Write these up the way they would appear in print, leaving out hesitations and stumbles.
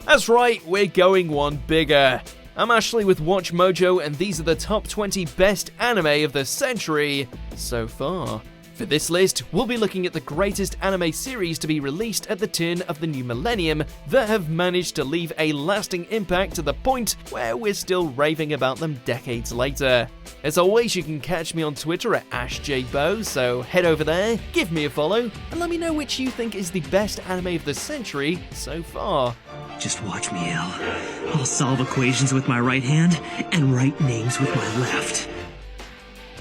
That's right, we're going one bigger. I'm Ashley with WatchMojo, and these are the top 20 best anime of the century so far. For this list, we'll be looking at the greatest anime series to be released at the turn of the new millennium that have managed to leave a lasting impact to the point where we're still raving about them decades later. As always, you can catch me on Twitter at AshJBo, so head over there, give me a follow, and let me know which you think is the best anime of the century so far. Just watch me, El. I'll solve equations with my right hand and write names with my left.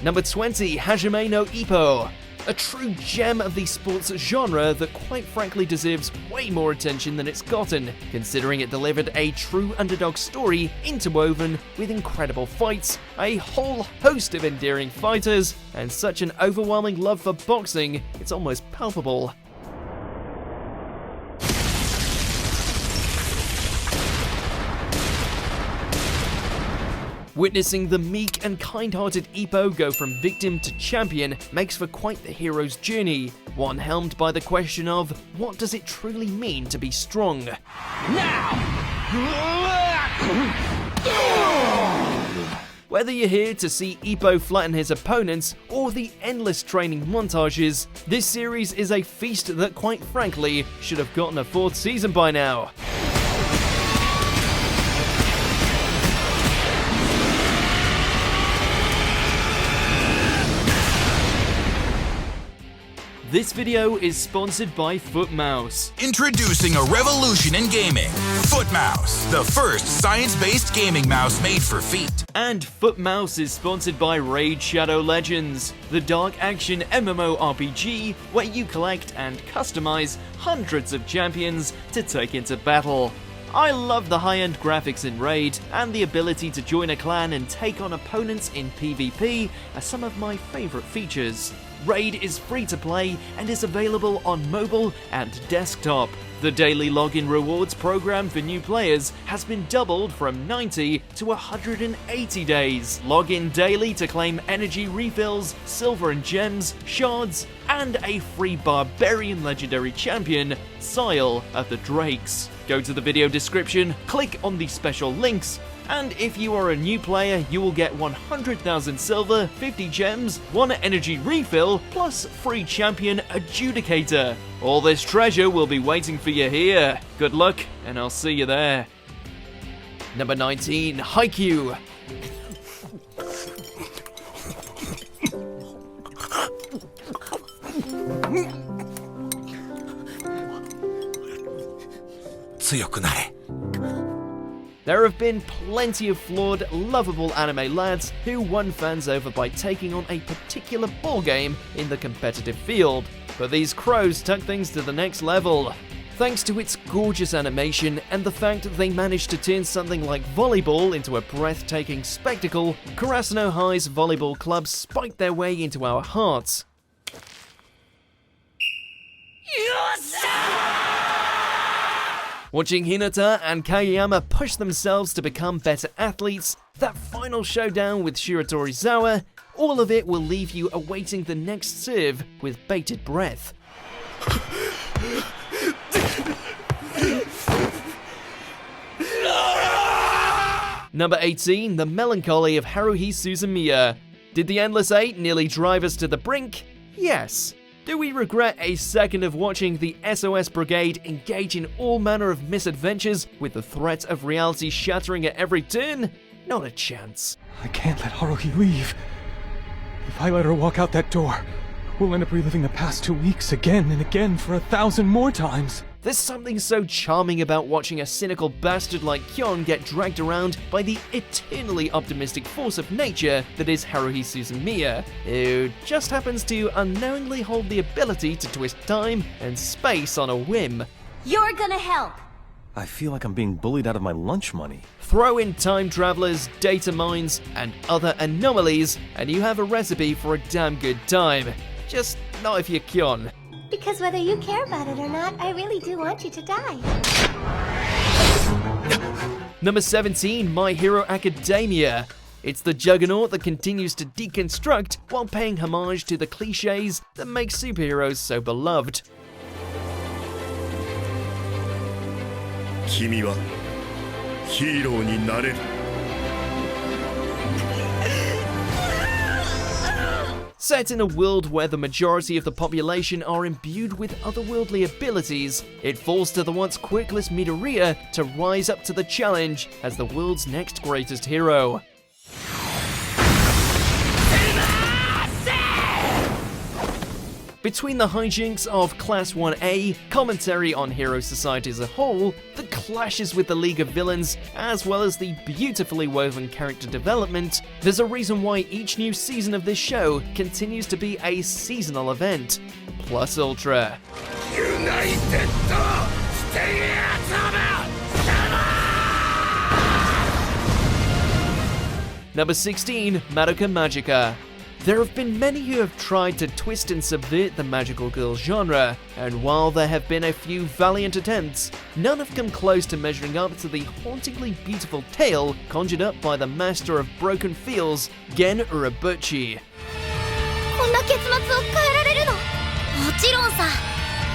Number 20, Hajime no Ippo. A true gem of the sports genre that quite frankly deserves way more attention than it's gotten, considering it delivered a true underdog story interwoven with incredible fights, a whole host of endearing fighters, and such an overwhelming love for boxing, it's almost palpable. Witnessing the meek and kind-hearted Ippo go from victim to champion makes for quite the hero's journey, one helmed by the question of, what does it truly mean to be strong? Now! Whether you're here to see Ippo flatten his opponents or the endless training montages, this series is a feast that quite frankly should have gotten a 4th season by now. This video is sponsored by Footmouse. Introducing a revolution in gaming. Footmouse, the first science-based gaming mouse made for feet. And Footmouse is sponsored by Raid Shadow Legends, the dark action MMORPG where you collect and customize hundreds of champions to take into battle. I love the high-end graphics in Raid, and the ability to join a clan and take on opponents in PvP are some of my favorite features. Raid is free to play and is available on mobile and desktop. The daily login rewards program for new players has been doubled from 90 to 180 days. Log in daily to claim energy refills, silver and gems, shards, and a free barbarian legendary champion, Sile of the Drakes. Go to the video description, click on the special links, and if you are a new player, you will get 100,000 silver, 50 gems, 1 energy refill, plus free champion adjudicator. All this treasure will be waiting for you here. Good luck, and I'll see you there. Number 19, Haikyu. There have been plenty of flawed, lovable anime lads who won fans over by taking on a particular ballgame in the competitive field, but these crows took things to the next level. Thanks to its gorgeous animation and the fact that they managed to turn something like volleyball into a breathtaking spectacle, Kurasuno High's Volleyball Club spiked their way into our hearts. Watching Hinata and Kageyama push themselves to become better athletes, that final showdown with Shiratorizawa, all of it will leave you awaiting the next serve with bated breath. Number 18, The Melancholy of Haruhi Suzumiya. Did the Endless 8 nearly drive us to the brink? Yes. Do we regret a second of watching the SOS Brigade engage in all manner of misadventures with the threat of reality shattering at every turn? Not a chance. I can't let Haruhi leave. If I let her walk out that door, we'll end up reliving the past 2 weeks again and again for 1,000 more times. There's something so charming about watching a cynical bastard like Kyon get dragged around by the eternally optimistic force of nature that is Haruhi Suzumiya, who just happens to unknowingly hold the ability to twist time and space on a whim. You're gonna help! I feel like I'm being bullied out of my lunch money. Throw in time travelers, data mines, and other anomalies, and you have a recipe for a damn good time. Just not if you're Kyon. Because whether you care about it or not, I really do want you to die. Number 17, My Hero Academia. It's the juggernaut that continues to deconstruct while paying homage to the cliches that make superheroes so beloved. 君はヒーローになれる。 Set in a world where the majority of the population are imbued with otherworldly abilities, it falls to the once quirkless Midoriya to rise up to the challenge as the world's next greatest hero. Between the hijinks of Class 1A, commentary on hero society as a whole, the clashes with the League of Villains, as well as the beautifully woven character development, there's a reason why each new season of this show continues to be a seasonal event. Plus Ultra. United Number 16, Madoka Magica. There have been many who have tried to twist and subvert the magical girl genre, and while there have been a few valiant attempts, none have come close to measuring up to the hauntingly beautiful tale conjured up by the master of broken feels, Gen Urobuchi. こんな結末を変えられるの？もちろんさ。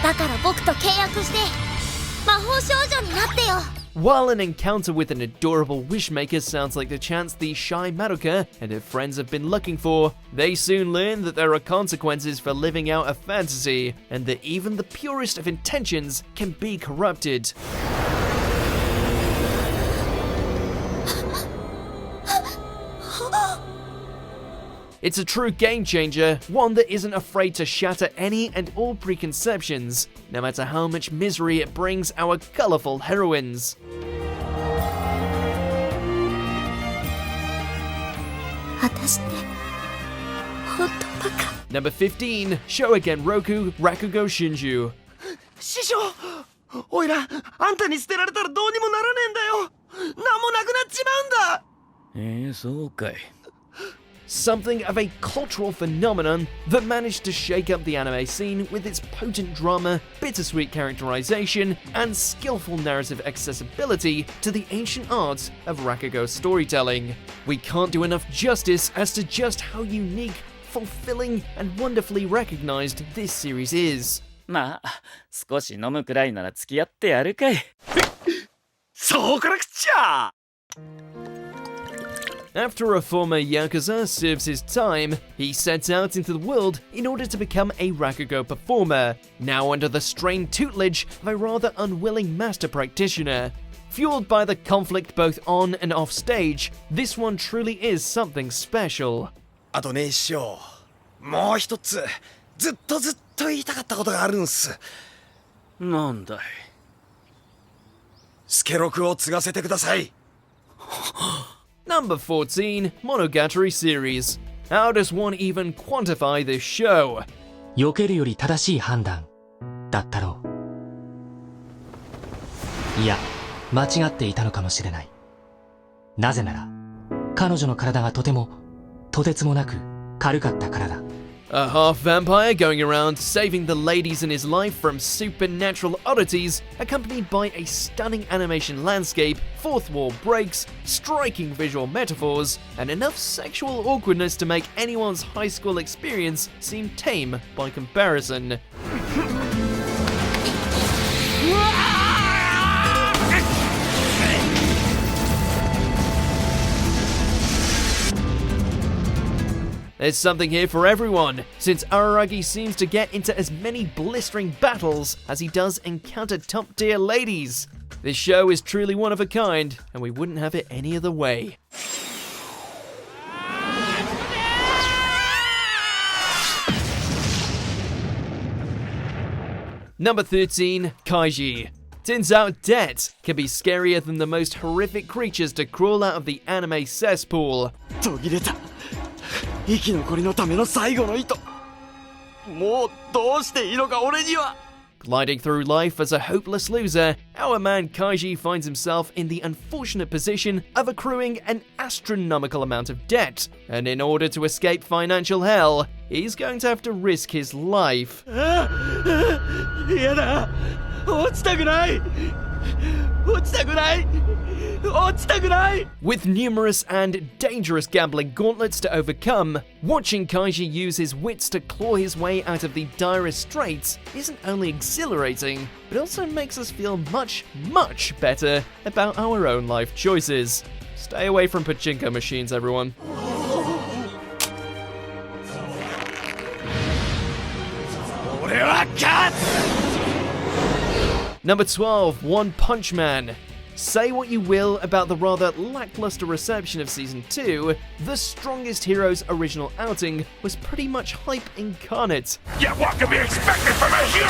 だから僕と契約して魔法少女になってよ。 While an encounter with an adorable wishmaker sounds like the chance the shy Madoka and her friends have been looking for, they soon learn that there are consequences for living out a fantasy, and that even the purest of intentions can be corrupted. It's a true game changer, one that isn't afraid to shatter any and all preconceptions, no matter how much misery it brings our colourful heroines. Number 15, Shogen Roku Rakugo Shinju. 師匠おいらあんたに捨てられたらどうにもならねえんだよ何もなくなっちまうんだそうかい。 Something of a cultural phenomenon that managed to shake up the anime scene with its potent drama, bittersweet characterization, and skillful narrative accessibility to the ancient art of Rakugo storytelling. We can't do enough justice as to just how unique, fulfilling, and wonderfully recognized this series is. まあ少し飲むくらいなら付き合ってやるかいそうからくっちゃ After a former Yakuza serves his time, he sets out into the world in order to become a Rakugo performer, now under the strained tutelage of a rather unwilling master practitioner. Fueled by the conflict both on and off stage, this one truly is something special. あとね、師匠。もう一つ、ずっと言いたかったことがあるんす。なんだいスケロクを継がせてください。Number 14, Monogatari Series. How does one even quantify this show? 避けるより正しい判断だったろう。いや、間違っていたのかもしれない。なぜなら、彼女の体がとてつもなく軽かったからだ。A half vampire going around saving the ladies in his life from supernatural oddities, accompanied by a stunning animation landscape, fourth wall breaks, striking visual metaphors, and enough sexual awkwardness to make anyone's high school experience seem tame by comparison. There's something here for everyone, since Araragi seems to get into as many blistering battles as he does encounter top-tier ladies. This show is truly one of a kind, and we wouldn't have it any other way. Number 13, Kaiji. Turns out debt can be scarier than the most horrific creatures to crawl out of the anime cesspool. 途切れた息残りのための最後の糸もうどうしていいのか俺には Gliding through life as a hopeless loser, our man Kaiji finds himself in the unfortunate position of accruing an astronomical amount of debt, and in order to escape financial hell, he's going to have to risk his life. 嫌だ落ちたくない俺落ちたくない落ちたくない With numerous and dangerous gambling gauntlets to overcome, watching Kaiji use his wits to claw his way out of the direst straits isn't only exhilarating, but also makes us feel much, much better about our own life choices. Stay away from pachinko machines, everyone. Number 12, One Punch Man. Say what you will about the rather lackluster reception of Season 2, The Strongest Hero's original outing was pretty much hype incarnate. Yeah, what can be expected from a hero?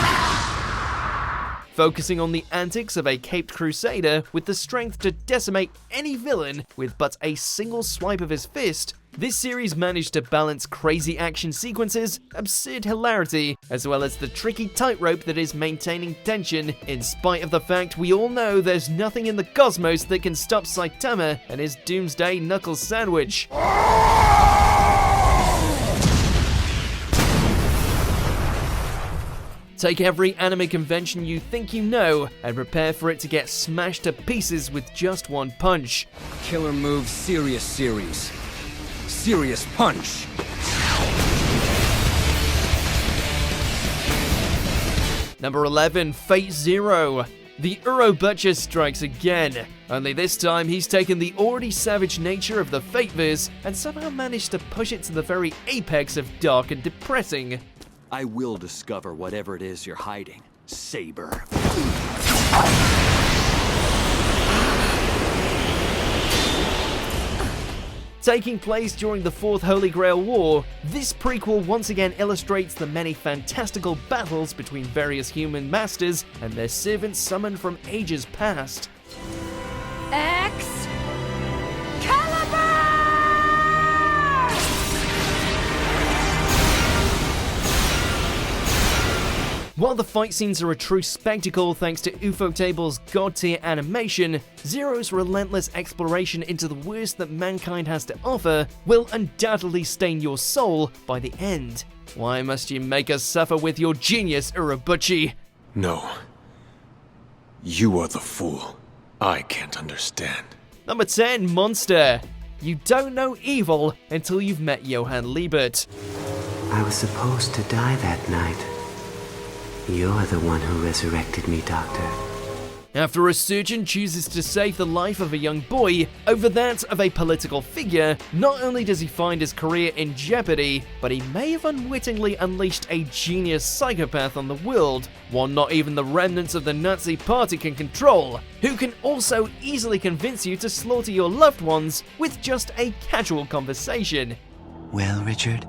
Focusing on the antics of a caped crusader with the strength to decimate any villain with but a single swipe of his fist, this series managed to balance crazy action sequences, absurd hilarity, as well as the tricky tightrope that is maintaining tension, in spite of the fact we all know there's nothing in the cosmos that can stop Saitama and his doomsday knuckles sandwich. Take every anime convention you think you know and prepare for it to get smashed to pieces with just one punch. Killer move, serious series. Serious punch. Number 11, FateZero. The Uro Butcher strikes again, only this time he's taken the already savage nature of the Fateverse and somehow managed to push it to the very apex of dark and depressing. I will discover whatever it is you're hiding, Saber. Taking place during the Fourth Holy Grail War, this prequel once again illustrates the many fantastical battles between various human masters and their servants summoned from ages past. While the fight scenes are a true spectacle thanks to Ufotable's god-tier animation, Zero's relentless exploration into the worst that mankind has to offer will undoubtedly stain your soul by the end. Why must you make us suffer with your genius, Urobuchi? No. You are the fool. I can't understand. Number 10, Monster. You don't know evil until you've met Johann Liebert. I was supposed to die that night. You're the one who resurrected me, Doctor. After a surgeon chooses to save the life of a young boy over that of a political figure, not only does he find his career in jeopardy, but he may have unwittingly unleashed a genius psychopath on the world, one not even the remnants of the Nazi party can control, who can also easily convince you to slaughter your loved ones with just a casual conversation. Well, Richard,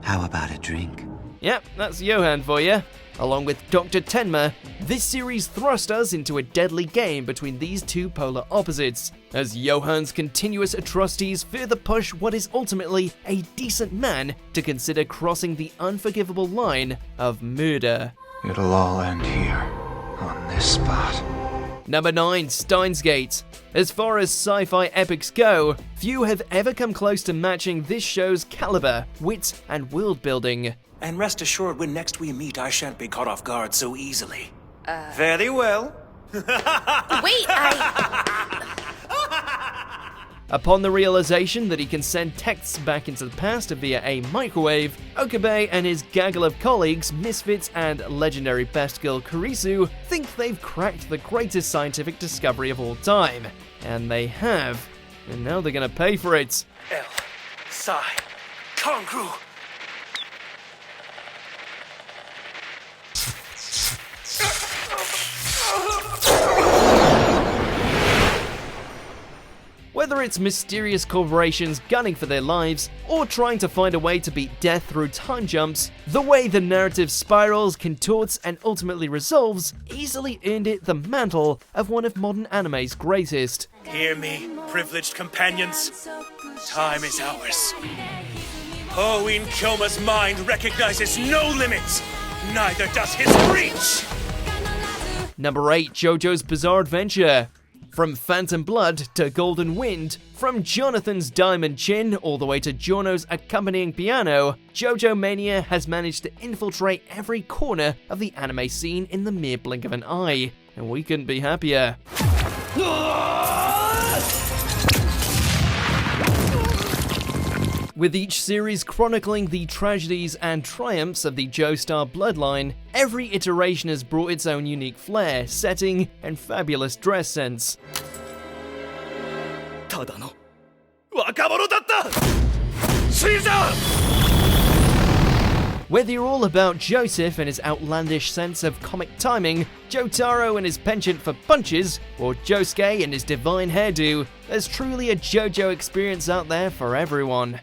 how about a drink? Yep, that's Johann for you. Along with Dr. Tenma, this series thrust us into a deadly game between these two polar opposites, as Johann's continuous atrocities further push what is ultimately a decent man to consider crossing the unforgivable line of murder. It'll all end here, on this spot. Number 9, SteinsGate. As far as sci-fi epics go, few have ever come close to matching this show's caliber, wit, and world building. And rest assured, when next we meet, I shan't be caught off guard so easily. Very well. Wait, Upon the realization that he can send texts back into the past via a microwave, Okabe and his gaggle of colleagues, Misfits and legendary best girl Kurisu, think they've cracked the greatest scientific discovery of all time. And they have. And now they're gonna pay for it. L, Psi, Kongru. Whether it's mysterious corporations gunning for their lives, or trying to find a way to beat death through time jumps, the way the narrative spirals, contorts, and ultimately resolves easily earned it the mantle of one of modern anime's greatest. Hear me, privileged companions. Time is ours. Hoin Kyoma's mind recognizes no limits. Neither does his reach. Number 8, JoJo's Bizarre Adventure. From Phantom Blood to Golden Wind, from Jonathan's Diamond Chin all the way to Giorno's accompanying piano, JoJo Mania has managed to infiltrate every corner of the anime scene in the mere blink of an eye, and we couldn't be happier. With each series chronicling the tragedies and triumphs of the Joestar bloodline, every iteration has brought its own unique flair, setting, and fabulous dress sense. Whether you're all about Joseph and his outlandish sense of comic timing, Jotaro and his penchant for punches, or Josuke and his divine hairdo, there's truly a JoJo experience out there for everyone.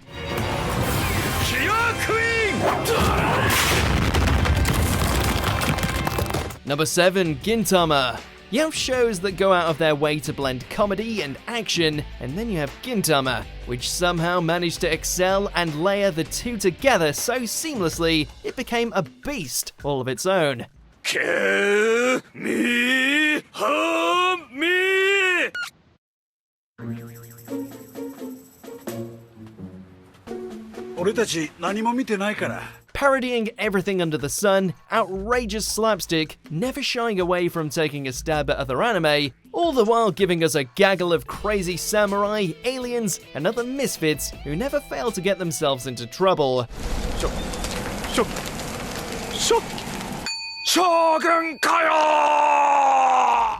Number 7. Gintama. You have shows that go out of their way to blend comedy and action, and then you have Gintama, which somehow managed to excel and layer the two together so seamlessly it became a beast all of its own. Parodying everything under the sun, outrageous slapstick, never shying away from taking a stab at other anime, all the while giving us a gaggle of crazy samurai, aliens, and other misfits who never fail to get themselves into trouble.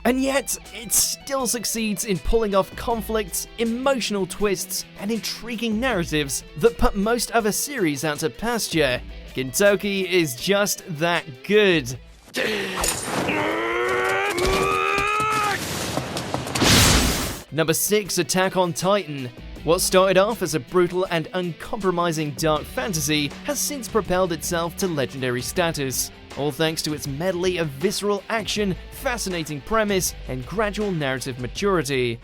And yet, it still succeeds in pulling off conflicts, emotional twists, and intriguing narratives that put most other series out to pasture. Gintoki is just that good. Number 6. Attack on Titan. What started off as a brutal and uncompromising dark fantasy has since propelled itself to legendary status, all thanks to its medley of visceral action, fascinating premise, and gradual narrative maturity.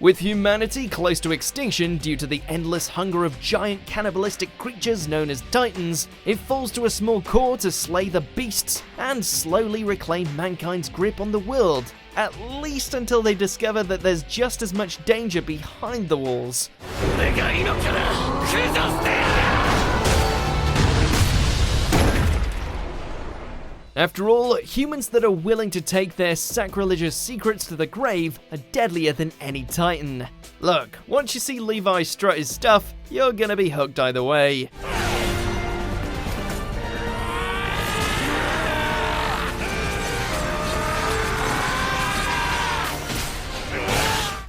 With humanity close to extinction due to the endless hunger of giant cannibalistic creatures known as Titans, it falls to a small corps to slay the beasts and slowly reclaim mankind's grip on the world, at least until they discover that there's just as much danger behind the walls. After all, humans that are willing to take their sacrilegious secrets to the grave are deadlier than any Titan. Look, once you see Levi strut his stuff, you're gonna be hooked either way.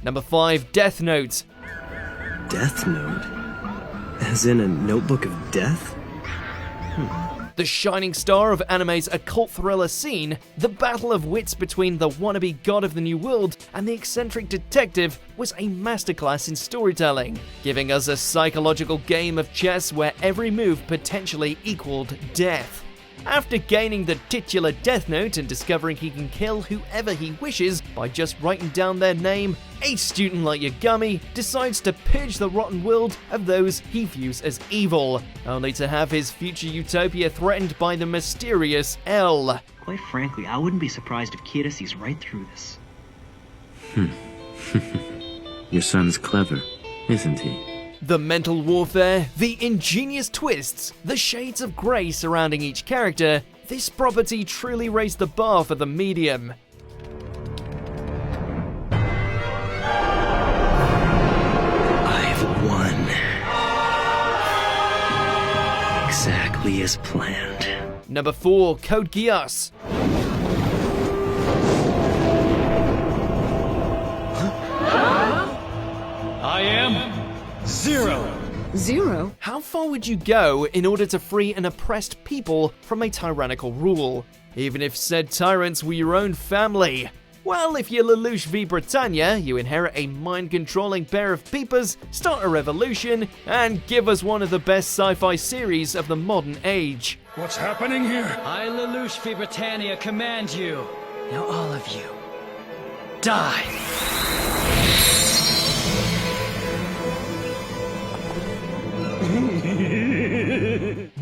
Number 5. Death Note. Death Note? As in a notebook of death? The shining star of anime's occult thriller scene, the battle of wits between the wannabe god of the New World and the eccentric detective was a masterclass in storytelling, giving us a psychological game of chess where every move potentially equaled death. After gaining the titular Death Note and discovering he can kill whoever he wishes by just writing down their name, a student like Yagami decides to purge the rotten world of those he views as evil, only to have his future utopia threatened by the mysterious L. Quite frankly, I wouldn't be surprised if Kira sees right through this. Your son's clever, isn't he? The mental warfare, the ingenious twists, the shades of grey surrounding each character, this property truly raised the bar for the medium. I've won. Exactly as planned. Number 4. Code Geass. I am Zero. How far would you go in order to free an oppressed people from a tyrannical rule, even if said tyrants were your own family? Well, if you're Lelouch v Britannia, you inherit a mind-controlling pair of peepers, start a revolution, and give us one of the best sci-fi series of the modern age. What's happening here? I, Lelouch v Britannia, command you. Now all of you, die.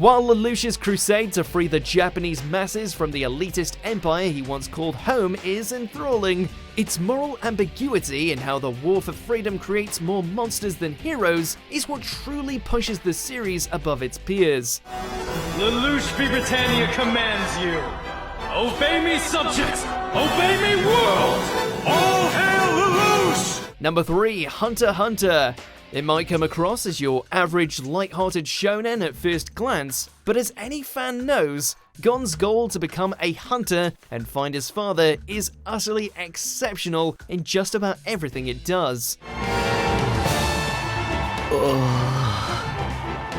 While Lelouch's crusade to free the Japanese masses from the elitist empire he once called home is enthralling, its moral ambiguity in how the war for freedom creates more monsters than heroes is what truly pushes the series above its peers. Lelouch Britannia commands you. Obey me, subjects! Obey me, world! All hail Lelouch! Number 3, Hunter x Hunter. It might come across as your average light-hearted shonen at first glance, but as any fan knows, Gon's goal to become a hunter and find his father is utterly exceptional in just about everything it does.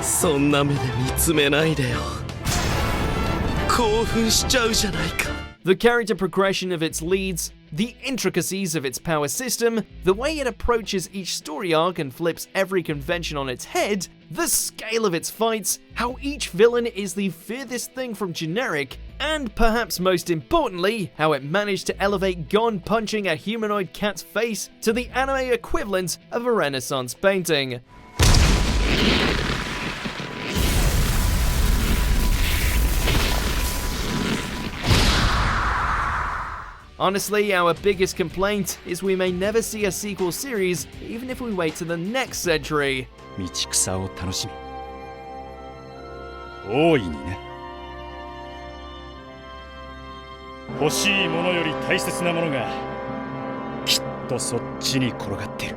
そんな目で見つめないでよ。興奮しちゃうじゃないか。 The character progression of its leads, the intricacies of its power system, the way it approaches each story arc and flips every convention on its head, the scale of its fights, how each villain is the furthest thing from generic, and perhaps most importantly, how it managed to elevate Gon punching a humanoid cat's face to the anime equivalent of a Renaissance painting. Honestly, our biggest complaint is we may never see a sequel series, even if we wait to the next century. 道草を楽しみ大いにね欲しいものより大切なものがきっとそっちに転がってる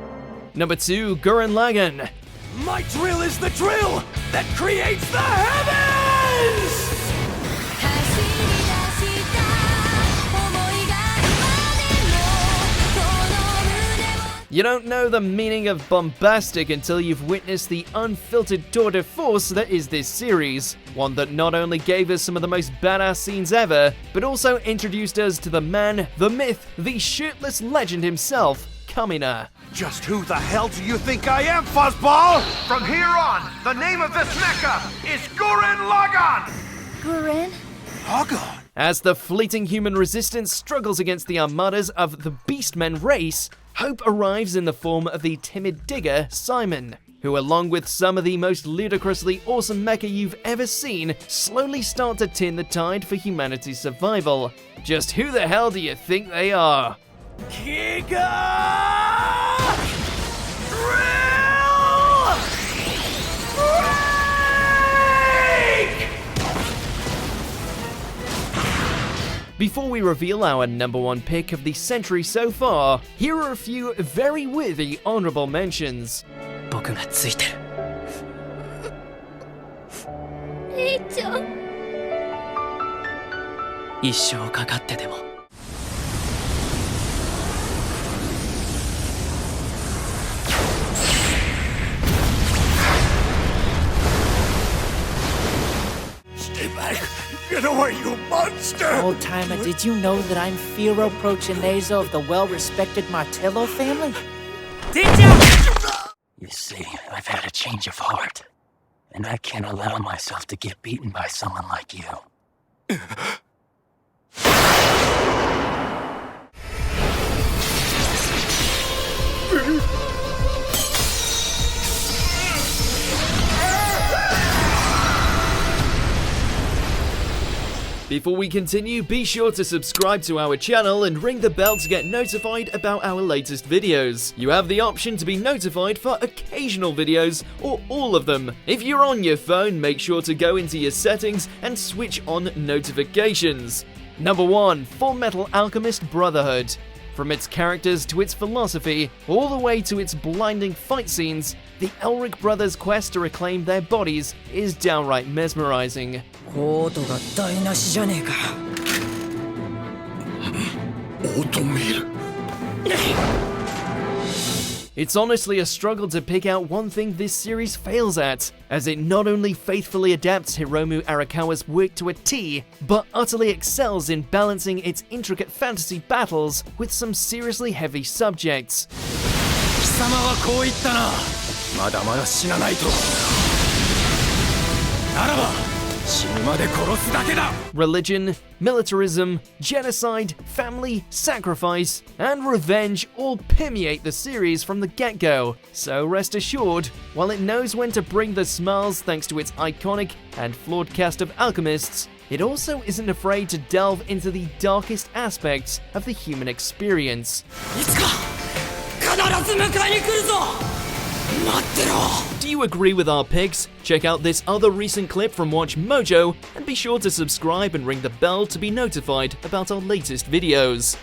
Number 2, Gurren Lagann. My drill is the drill that creates the heavens! You don't know the meaning of bombastic until you've witnessed the unfiltered tour de force that is this series. One that not only gave us some of the most badass scenes ever, but also introduced us to the man, the myth, the shirtless legend himself, Kamina. Just who the hell do you think I am, Fuzzball? From here on, the name of this mecha is Gurren Lagann! Gurren? Lagann? As the fleeting human resistance struggles against the armadas of the Beastmen race, hope arrives in the form of the timid digger, Simon, who along with some of the most ludicrously awesome mecha you've ever seen, slowly start to turn the tide for humanity's survival. Just who the hell do you think they are? Before we reveal our number 1 pick of the century so far, here are a few very worthy honorable mentions. 僕がついてる。レイちゃん。一生かかってでも。Stay back! Get away, you monster! Old timer, did you know that I'm Firo Prochinazo of the well-respected Martello family? Did ya? You see, I've had a change of heart, and I can't allow myself to get beaten by someone like you. Before we continue, be sure to subscribe to our channel and ring the bell to get notified about our latest videos. You have the option to be notified for occasional videos or all of them. If you're on your phone, make sure to go into your settings and switch on notifications. Number 1, Fullmetal Alchemist Brotherhood. From its characters to its philosophy, all the way to its blinding fight scenes, the Elric brothers' quest to reclaim their bodies is downright mesmerizing. It's honestly a struggle to pick out one thing this series fails at, as it not only faithfully adapts Hiromu Arakawa's work to a T, but utterly excels in balancing its intricate fantasy battles with some seriously heavy subjects. 貴様はこう言ったな。まだまだ死なないと。ならば Religion, militarism, genocide, family, sacrifice, and revenge all permeate the series from the get-go. So rest assured, while it knows when to bring the smiles thanks to its iconic and flawed cast of alchemists, it also isn't afraid to delve into the darkest aspects of the human experience. Do you agree with our picks? Check out this other recent clip from WatchMojo and be sure to subscribe and ring the bell to be notified about our latest videos.